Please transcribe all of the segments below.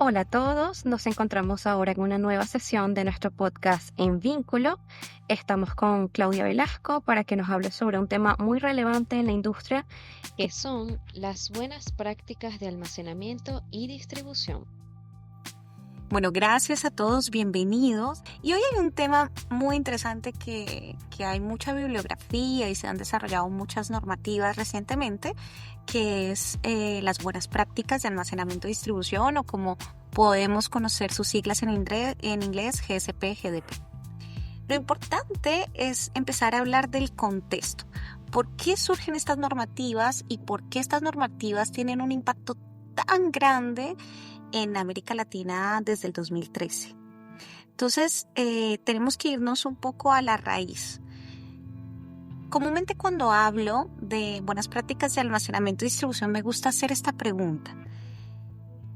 Hola a todos, nos encontramos ahora en una nueva sesión de nuestro podcast En Vínculo. Estamos con Claudia Velasco para que nos hable sobre un tema muy relevante en la industria, que son las buenas prácticas de almacenamiento y distribución. Bueno, gracias a todos, bienvenidos. Y hoy hay un tema muy interesante que hay mucha bibliografía y se han desarrollado muchas normativas recientemente, que es las buenas prácticas de almacenamiento y distribución, o como podemos conocer sus siglas en inglés GSP, GDP. Lo importante es empezar a hablar del contexto. ¿Por qué surgen estas normativas y por qué estas normativas tienen un impacto tan grande en América Latina desde el 2013? Entonces, tenemos que irnos un poco a la raíz. Comúnmente cuando hablo de buenas prácticas de almacenamiento y distribución, me gusta hacer esta pregunta.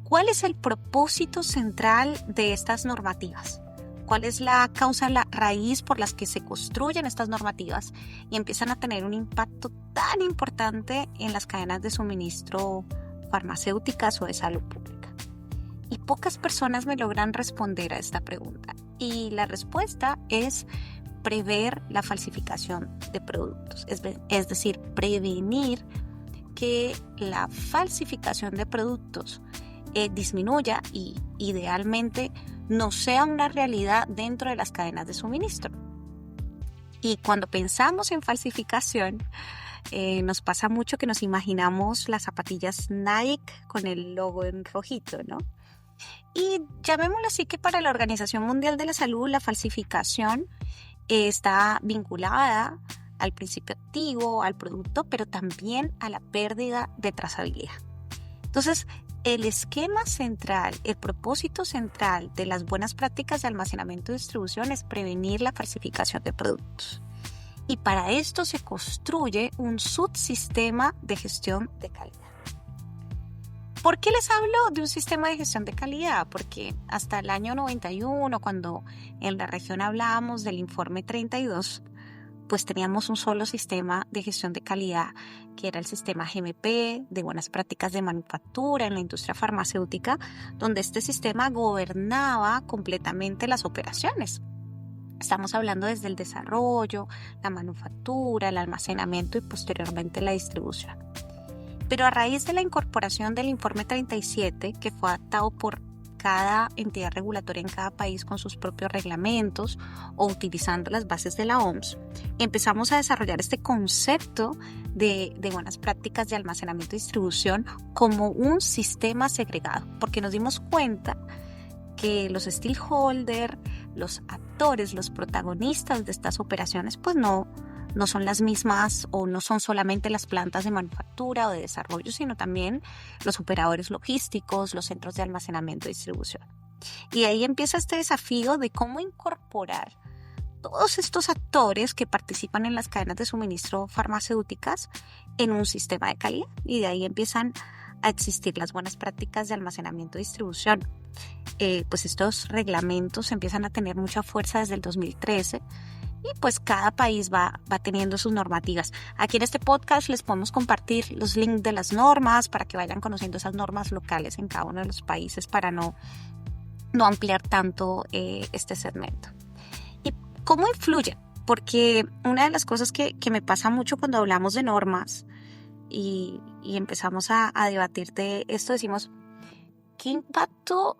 ¿Cuál es el propósito central de estas normativas? ¿Cuál es la causa, la raíz por las que se construyen estas normativas y empiezan a tener un impacto tan importante en las cadenas de suministro farmacéuticas o de salud pública? Y pocas personas me logran responder a esta pregunta. Y la respuesta es prever la falsificación de productos. Es decir, prevenir que la falsificación de productos disminuya y idealmente no sea una realidad dentro de las cadenas de suministro. Y cuando pensamos en falsificación, nos pasa mucho que nos imaginamos las zapatillas Nike con el logo en rojito, ¿no? Y llamémoslo así, que para la Organización Mundial de la Salud la falsificación está vinculada al principio activo, al producto, pero también a la pérdida de trazabilidad. Entonces, el esquema central, el propósito central de las buenas prácticas de almacenamiento y distribución es prevenir la falsificación de productos. Y para esto se construye un subsistema de gestión de calidad. ¿Por qué les hablo de un sistema de gestión de calidad? Porque hasta el año 91, cuando en la región hablábamos del informe 32, pues teníamos un solo sistema de gestión de calidad, que era el sistema GMP, de buenas prácticas de manufactura en la industria farmacéutica, donde este sistema gobernaba completamente las operaciones. Estamos hablando desde el desarrollo, la manufactura, el almacenamiento y posteriormente la distribución. Pero a raíz de la incorporación del informe 37, que fue adaptado por cada entidad regulatoria en cada país con sus propios reglamentos o utilizando las bases de la OMS, empezamos a desarrollar este concepto de buenas prácticas de almacenamiento y distribución como un sistema segregado, porque nos dimos cuenta que los stakeholders, los actores, los protagonistas de estas operaciones, pues no son las mismas, o no son solamente las plantas de manufactura o de desarrollo, sino también los operadores logísticos, los centros de almacenamiento y distribución. Y ahí empieza este desafío de cómo incorporar todos estos actores que participan en las cadenas de suministro farmacéuticas en un sistema de calidad. Y de ahí empiezan a existir las buenas prácticas de almacenamiento y distribución. Pues estos reglamentos empiezan a tener mucha fuerza desde el 2013. Y pues cada país va teniendo sus normativas. Aquí en este podcast les podemos compartir los links de las normas para que vayan conociendo esas normas locales en cada uno de los países, para no ampliar tanto este segmento. ¿Y cómo influyen? Porque una de las cosas que me pasa mucho cuando hablamos de normas y empezamos a debatir de esto, decimos, ¿qué impacto,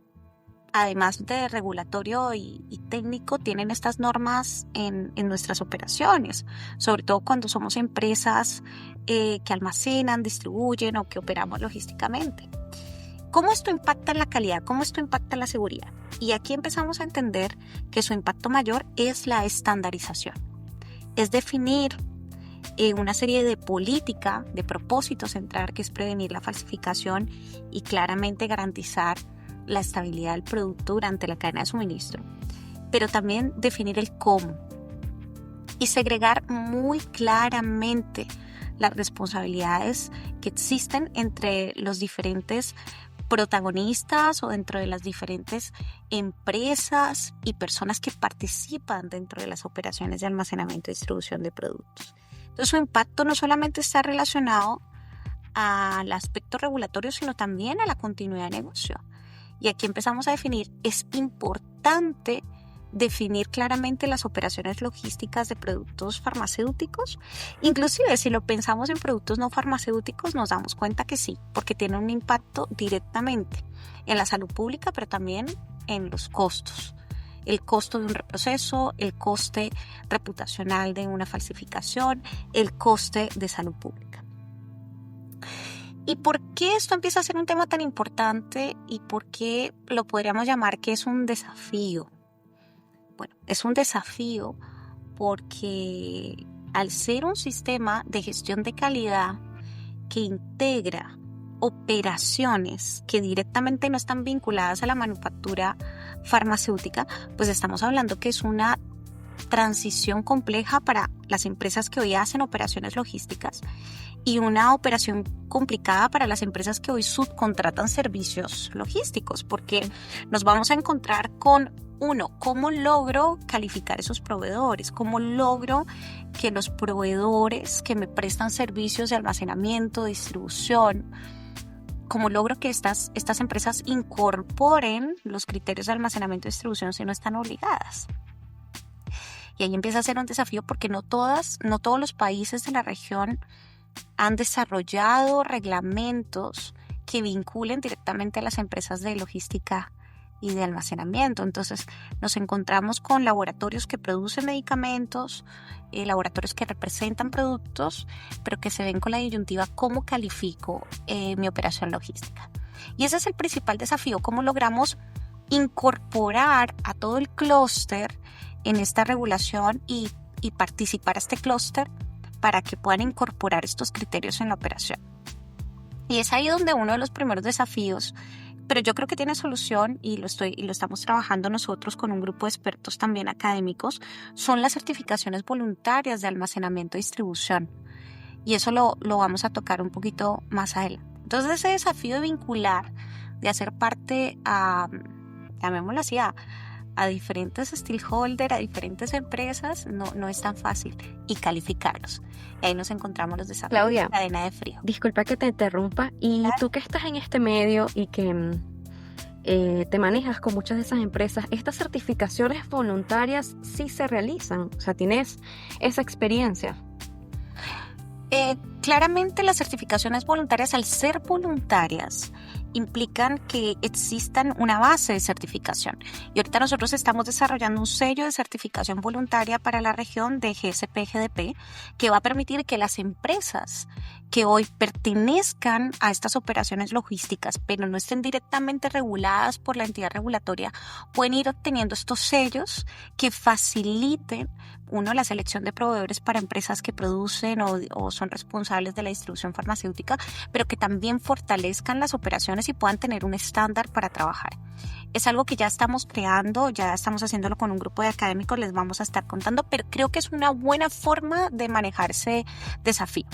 además de regulatorio y técnico, tienen estas normas en nuestras operaciones? Sobre todo cuando somos empresas que almacenan, distribuyen o que operamos logísticamente. ¿Cómo esto impacta en la calidad? ¿Cómo esto impacta en la seguridad? Y aquí empezamos a entender que su impacto mayor es la estandarización. Es definir una serie de política, de propósito central, que es prevenir la falsificación y claramente garantizar la estabilidad del producto durante la cadena de suministro, pero también definir el cómo y segregar muy claramente las responsabilidades que existen entre los diferentes protagonistas o dentro de las diferentes empresas y personas que participan dentro de las operaciones de almacenamiento y distribución de productos. Entonces, su impacto no solamente está relacionado al aspecto regulatorio, sino también a la continuidad de negocio. Y aquí empezamos a definir, es importante definir claramente las operaciones logísticas de productos farmacéuticos. Inclusive si lo pensamos en productos no farmacéuticos nos damos cuenta que sí, porque tiene un impacto directamente en la salud pública, pero también en los costos. El costo de un reproceso, el coste reputacional de una falsificación, el coste de salud pública. ¿Y por qué esto empieza a ser un tema tan importante y por qué lo podríamos llamar que es un desafío? Bueno, es un desafío porque al ser un sistema de gestión de calidad que integra operaciones que directamente no están vinculadas a la manufactura farmacéutica, pues estamos hablando que es una transición compleja para las empresas que hoy hacen operaciones logísticas y una operación complicada para las empresas que hoy subcontratan servicios logísticos, porque nos vamos a encontrar con ¿cómo logro calificar esos proveedores? ¿Cómo logro que los proveedores que me prestan servicios de almacenamiento, distribución, cómo logro que estas empresas incorporen los criterios de almacenamiento y distribución si no están obligadas? Y ahí empieza a ser un desafío porque no todos los países de la región han desarrollado reglamentos que vinculen directamente a las empresas de logística y de almacenamiento. Entonces nos encontramos con laboratorios que producen medicamentos, laboratorios que representan productos, pero que se ven con la disyuntiva ¿cómo califico mi operación logística? Y ese es el principal desafío, cómo logramos incorporar a todo el clúster en esta regulación y participar a este clúster para que puedan incorporar estos criterios en la operación. Y es ahí donde uno de los primeros desafíos, pero yo creo que tiene solución y lo estamos trabajando nosotros con un grupo de expertos también académicos, son las certificaciones voluntarias de almacenamiento y distribución. Y eso lo vamos a tocar un poquito más adelante. Entonces ese desafío de vincular, de hacer parte llamémoslo así, a diferentes stakeholders, a diferentes empresas, no es tan fácil. Y calificarlos. Y ahí nos encontramos los desafíos Claudia, de cadena de frío. Disculpa que te interrumpa. Y Claro. tú que estás en este medio y que te manejas con muchas de esas empresas, ¿estas certificaciones voluntarias sí se realizan? O sea, ¿tienes esa experiencia? Claramente las certificaciones voluntarias, al ser voluntarias, implican que existan una base de certificación. Y ahorita nosotros estamos desarrollando un sello de certificación voluntaria para la región de GSP-GDP que va a permitir que las empresas que hoy pertenezcan a estas operaciones logísticas, pero no estén directamente reguladas por la entidad regulatoria, pueden ir obteniendo estos sellos que faciliten, uno, la selección de proveedores para empresas que producen o son responsables de la distribución farmacéutica, pero que también fortalezcan las operaciones y puedan tener un estándar para trabajar. Es algo que ya estamos creando, ya estamos haciéndolo con un grupo de académicos, les vamos a estar contando, pero creo que es una buena forma de manejar ese desafío.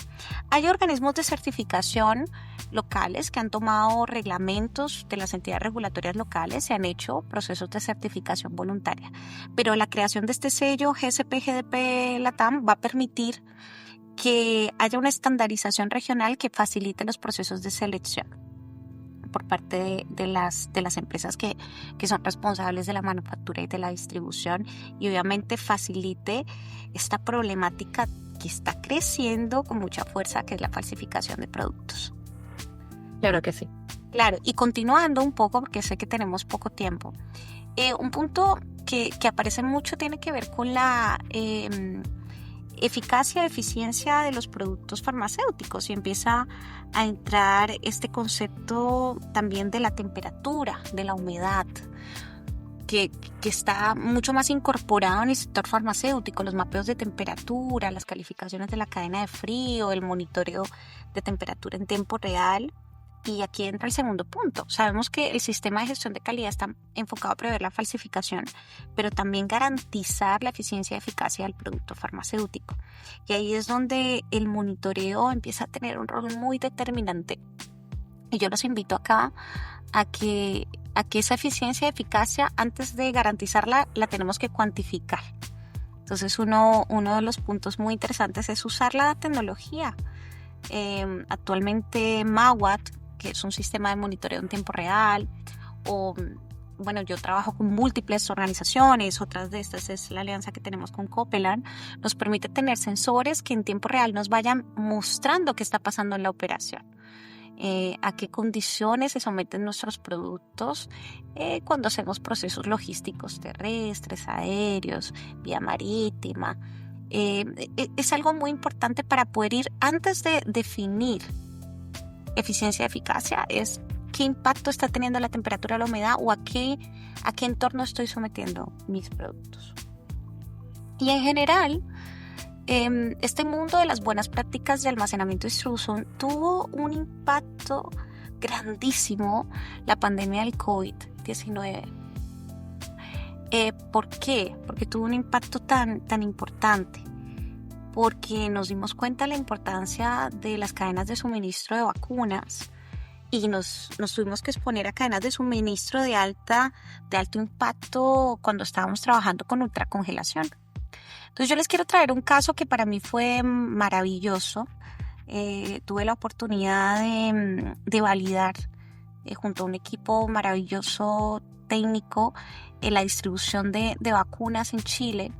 Hay organismos de certificación locales que han tomado reglamentos de las entidades regulatorias locales, se han hecho procesos de certificación voluntaria, pero la creación de este sello GSP-GDP LATAM va a permitir que haya una estandarización regional que facilite los procesos de selección por parte de las empresas que son responsables de la manufactura y de la distribución, y obviamente facilite esta problemática que está creciendo con mucha fuerza, que es la falsificación de productos. Claro que sí. Claro, y continuando un poco, porque sé que tenemos poco tiempo, un punto que aparece mucho tiene que ver con la eficacia, eficiencia de los productos farmacéuticos, y empieza a entrar este concepto también de la temperatura, de la humedad, que está mucho más incorporado en el sector farmacéutico, los mapeos de temperatura, las calificaciones de la cadena de frío, el monitoreo de temperatura en tiempo real. Y aquí entra el segundo punto. Sabemos que el sistema de gestión de calidad está enfocado a prever la falsificación, pero también garantizar la eficiencia y eficacia del producto farmacéutico. Y ahí es donde el monitoreo empieza a tener un rol muy determinante. Y yo los invito acá a que esa eficiencia y eficacia, antes de garantizarla, la tenemos que cuantificar. Entonces uno de los puntos muy interesantes es usar la tecnología. Actualmente MAWAT, que es un sistema de monitoreo en tiempo real, bueno, yo trabajo con múltiples organizaciones, otras de estas es la alianza que tenemos con Copeland, nos permite tener sensores que en tiempo real nos vayan mostrando qué está pasando en la operación. A qué condiciones se someten nuestros productos cuando hacemos procesos logísticos terrestres, aéreos, vía marítima. Es algo muy importante para poder ir, antes de definir eficiencia y eficacia, es qué impacto está teniendo la temperatura, la humedad o a qué entorno estoy sometiendo mis productos. Y en general, este mundo de las buenas prácticas de almacenamiento y distribución tuvo un impacto grandísimo la pandemia del COVID-19. ¿Por qué? Porque tuvo un impacto tan importante. Porque nos dimos cuenta de la importancia de las cadenas de suministro de vacunas y nos tuvimos que exponer a cadenas de suministro de alto impacto cuando estábamos trabajando con ultracongelación. Entonces yo les quiero traer un caso que para mí fue maravilloso. Tuve la oportunidad de validar junto a un equipo maravilloso técnico en la distribución de vacunas en Chile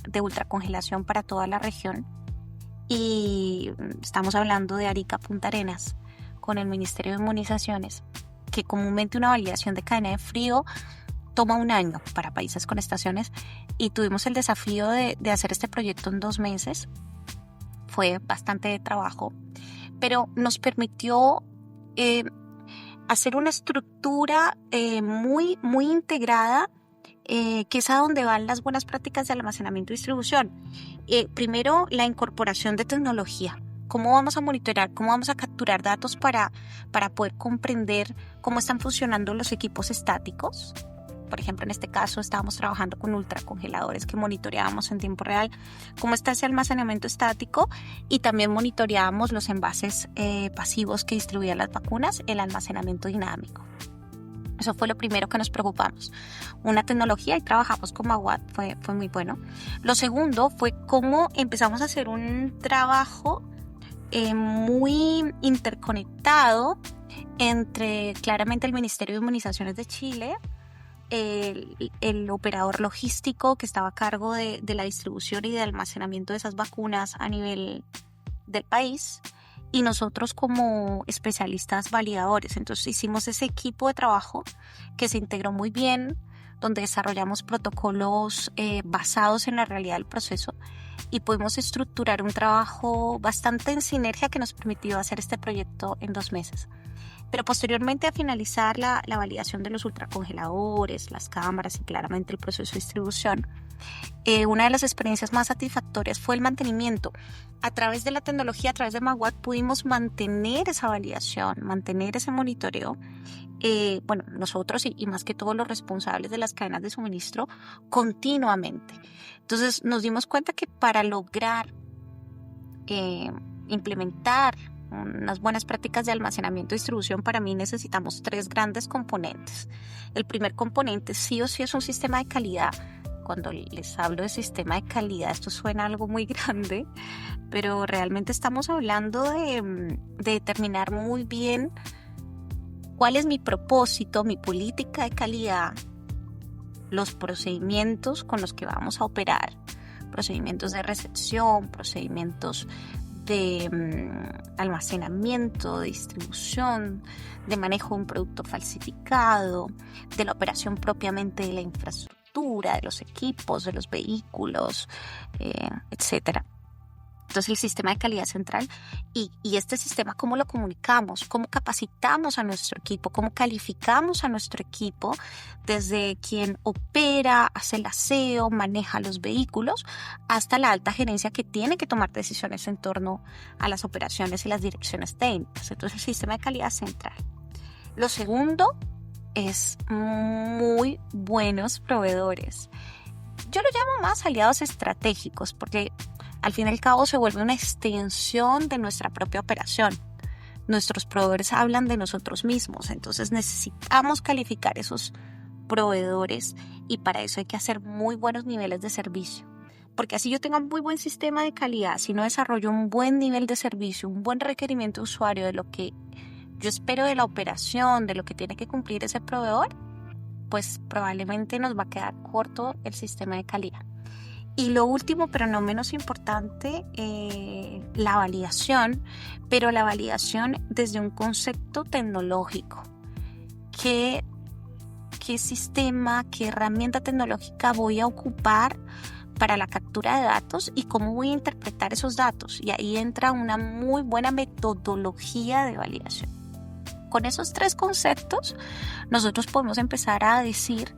de ultracongelación para toda la región. Y estamos hablando de Arica Punta Arenas con el Ministerio de Inmunizaciones, que comúnmente una validación de cadena de frío toma 1 año para países con estaciones, y tuvimos el desafío de hacer este proyecto en 2 meses. Fue bastante trabajo, pero nos permitió hacer una estructura muy integrada, que es a donde van las buenas prácticas de almacenamiento y distribución. Primero, la incorporación de tecnología. ¿Cómo vamos a monitorear? ¿Cómo vamos a capturar datos para poder comprender cómo están funcionando los equipos estáticos? Por ejemplo, en este caso estábamos trabajando con ultracongeladores que monitoreábamos en tiempo real cómo está ese almacenamiento estático, y también monitoreábamos los envases pasivos que distribuían las vacunas, el almacenamiento dinámico. Eso fue lo primero que nos preocupamos. Una tecnología, y trabajamos con Maguad, fue muy bueno. Lo segundo fue cómo empezamos a hacer un trabajo muy interconectado entre claramente el Ministerio de Inmunizaciones de Chile, el operador logístico que estaba a cargo de la distribución y de almacenamiento de esas vacunas a nivel del país, y nosotros como especialistas validadores. Entonces hicimos ese equipo de trabajo que se integró muy bien, donde desarrollamos protocolos basados en la realidad del proceso, y pudimos estructurar un trabajo bastante en sinergia que nos permitió hacer este proyecto en 2 meses. Pero posteriormente, a finalizar la validación de los ultracongeladores, las cámaras y claramente el proceso de distribución, una de las experiencias más satisfactorias fue el mantenimiento. A través de la tecnología, a través de Maguad, pudimos mantener esa validación, mantener ese monitoreo. Nosotros y más que todos los responsables de las cadenas de suministro continuamente. Entonces nos dimos cuenta que para lograr implementar unas buenas prácticas de almacenamiento y distribución, para mí necesitamos 3 grandes componentes. El primer componente sí o sí es un sistema de calidad. Cuando les hablo de sistema de calidad, esto suena algo muy grande, pero realmente estamos hablando de determinar muy bien cuál es mi propósito, mi política de calidad, los procedimientos con los que vamos a operar, procedimientos de recepción, procedimientos de almacenamiento, de distribución, de manejo de un producto falsificado, de la operación propiamente de la infraestructura, de los equipos, de los vehículos, etcétera. Entonces el sistema de calidad central, y este sistema, cómo lo comunicamos, cómo capacitamos a nuestro equipo, cómo calificamos a nuestro equipo, desde quien opera, hace el aseo, maneja los vehículos, hasta la alta gerencia que tiene que tomar decisiones en torno a las operaciones y las direcciones técnicas. Entonces el sistema de calidad central. Lo segundo es muy buenos proveedores. Yo lo llamo más aliados estratégicos, porque al fin y al cabo se vuelve una extensión de nuestra propia operación. Nuestros proveedores hablan de nosotros mismos, entonces necesitamos calificar esos proveedores, y para eso hay que hacer muy buenos niveles de servicio. Porque así yo tenga un muy buen sistema de calidad, si no desarrollo un buen nivel de servicio, un buen requerimiento de usuario de lo que yo espero de la operación, de lo que tiene que cumplir ese proveedor, pues probablemente nos va a quedar corto el sistema de calidad. Y lo último, pero no menos importante, la validación, pero la validación desde un concepto tecnológico. ¿Qué sistema, qué herramienta tecnológica voy a ocupar para la captura de datos y cómo voy a interpretar esos datos? Y ahí entra una muy buena metodología de validación. Con esos tres conceptos, nosotros podemos empezar a decir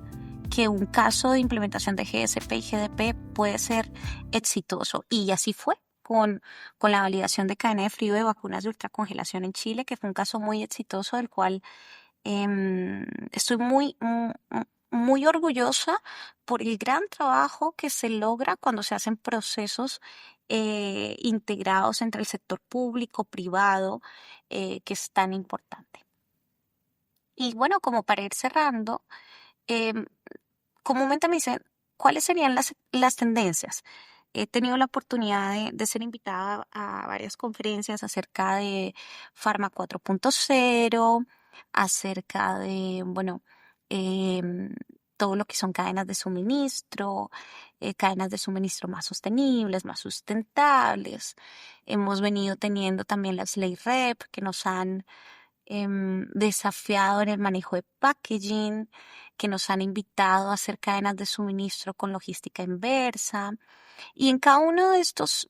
que un caso de implementación de GSP y GDP puede ser exitoso. Y así fue con la validación de cadena de frío de vacunas de ultracongelación en Chile, que fue un caso muy exitoso del cual estoy muy orgullosa por el gran trabajo que se logra cuando se hacen procesos integrados entre el sector público, privado, que es tan importante. Y bueno, como para ir cerrando, em, comúnmente me dicen, ¿cuáles serían las tendencias? He tenido la oportunidad de ser invitada a varias conferencias acerca de Pharma 4.0, acerca de, bueno, em, todo lo que son cadenas de suministro más sostenibles, más sustentables. Hemos venido teniendo también las ley REP que nos han desafiado en el manejo de packaging, que nos han invitado a hacer cadenas de suministro con logística inversa. Y en cada uno de estas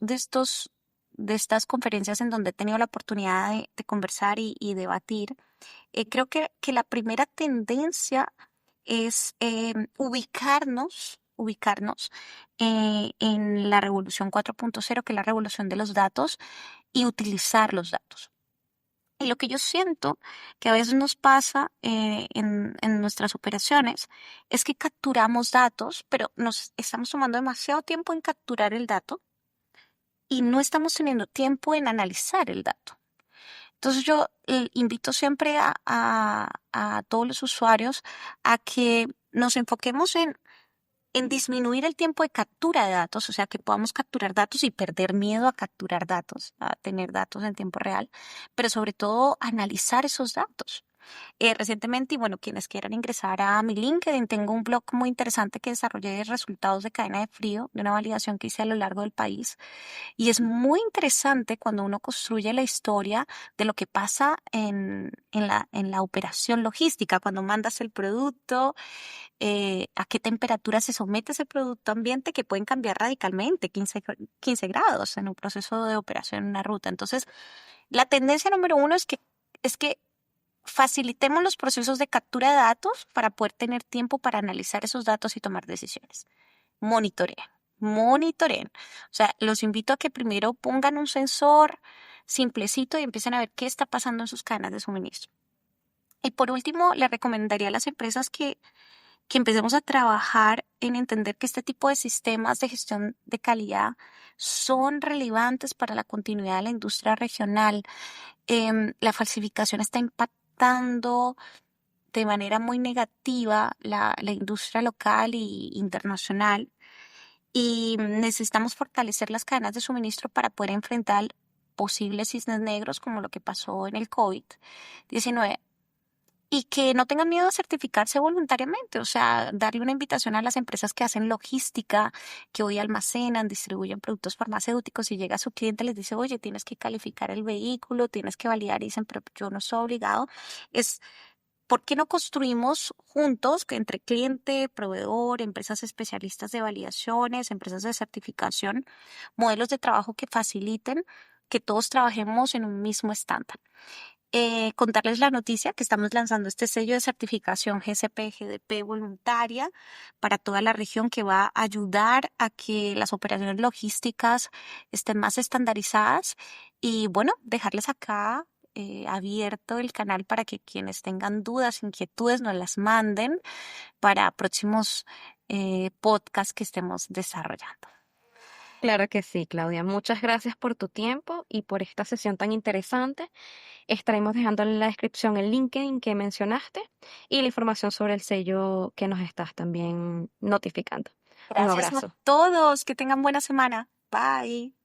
conferencias en donde he tenido la oportunidad de conversar y debatir, creo que la primera tendencia es ubicarnos en la revolución 4.0, que es la revolución de los datos, y utilizar los datos. Y lo que yo siento que a veces nos pasa en nuestras operaciones es que capturamos datos, pero nos estamos tomando demasiado tiempo en capturar el dato y no estamos teniendo tiempo en analizar el dato. Entonces yo invito siempre a todos los usuarios a que nos enfoquemos en disminuir el tiempo de captura de datos, o sea, que podamos capturar datos y perder miedo a capturar datos, a tener datos en tiempo real, pero sobre todo analizar esos datos. Recientemente, y bueno, quienes quieran ingresar a mi LinkedIn, tengo un blog muy interesante que desarrollé de resultados de cadena de frío, de una validación que hice a lo largo del país. Y es muy interesante cuando uno construye la historia de lo que pasa en la operación logística, cuando mandas el producto, a qué temperatura se somete ese producto ambiente, que pueden cambiar radicalmente, 15 grados en un proceso de operación en una ruta. Entonces, la tendencia número uno es que facilitemos los procesos de captura de datos para poder tener tiempo para analizar esos datos y tomar decisiones. Monitoreen. O sea, los invito a que primero pongan un sensor simplecito y empiecen a ver qué está pasando en sus cadenas de suministro. Y por último, le recomendaría a las empresas que empecemos a trabajar en entender que este tipo de sistemas de gestión de calidad son relevantes para la continuidad de la industria regional. La falsificación está impactando de manera muy negativa la industria local e internacional, y necesitamos fortalecer las cadenas de suministro para poder enfrentar posibles cisnes negros como lo que pasó en el COVID-19. Y que no tengan miedo a certificarse voluntariamente, o sea, darle una invitación a las empresas que hacen logística, que hoy almacenan, distribuyen productos farmacéuticos, y llega a su cliente y les dice, oye, tienes que calificar el vehículo, tienes que validar, y dicen, pero yo no soy obligado. ¿Por qué no construimos juntos, que entre cliente, proveedor, empresas especialistas de validaciones, empresas de certificación, modelos de trabajo que faciliten que todos trabajemos en un mismo estándar? Contarles la noticia que estamos lanzando este sello de certificación GSP-GDP voluntaria para toda la región, que va a ayudar a que las operaciones logísticas estén más estandarizadas. Y bueno, dejarles acá abierto el canal para que quienes tengan dudas, inquietudes, nos las manden para próximos podcasts que estemos desarrollando. Claro que sí, Claudia. Muchas gracias por tu tiempo y por esta sesión tan interesante. Estaremos dejando en la descripción el LinkedIn que mencionaste y la información sobre el sello que nos estás también notificando. Un Gracias a abrazo. todos, que tengan buena semana. Bye.